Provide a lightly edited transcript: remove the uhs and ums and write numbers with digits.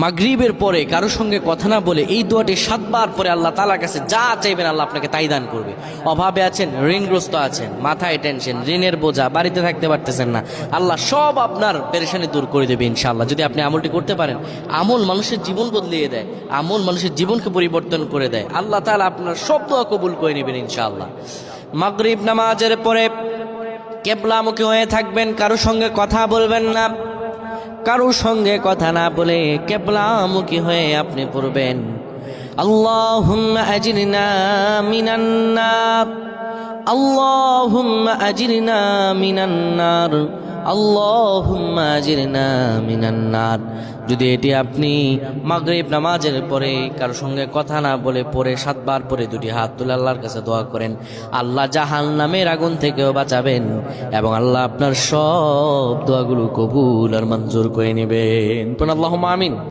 মাগরিবের পরে কারো সঙ্গে কথা না বলে এই দোয়াটি 7 বার পরে আল্লাহ তাআলার কাছে যা চাইবেন আল্লাহ আপনাকে তাই দান করবে। অভাবে আছেন, ঋণগ্রস্ত আছেন, মাথায় টেনশন, ঋণের বোঝা, বাড়িতে থাকতে পারতেছেন না, আল্লাহ সব আপনার পেরেশানি দূর করে দেবে ইনশাআল্লাহ, যদি আপনি আমলটি করতে পারেন। আমল মানুষের জীবন বদলিয়ে দেয়, আমল মানুষের জীবনকে পরিবর্তন করে দেয়। আল্লাহ তাআলা আপনার সব দোয়া কবুল করে নেবেন ইনশাআল্লাহ। মাগরিব নামাজের পরে কিবলামুখী হয়ে থাকবেন, কারো সঙ্গে কথা বলবেন না, কারো সঙ্গে কথা না বলে কিবলামুখী হয়ে আপনি পড়বেন আল্লাহুম্মা আজরিনা মিনান নার, আল্লাহুম্মা আজরিনা মিনান নার, আল্লাহুম্মা আজরিনা মিনান নার। যদি এটি আপনি মাগরিব নামাজের পরে কারো সঙ্গে কথা না বলে পড়ে 7 বার পরে দুটি হাত তুলে আল্লাহর কাছে দোয়া করেন, আল্লাহ জাহান্নামের আগুন থেকেও বাঁচাবেন এবং আল্লাহ আপনার সব দোয়াগুলো কবুল আর মঞ্জুর করে নেবেন। আল্লাহুম্মা আমিন।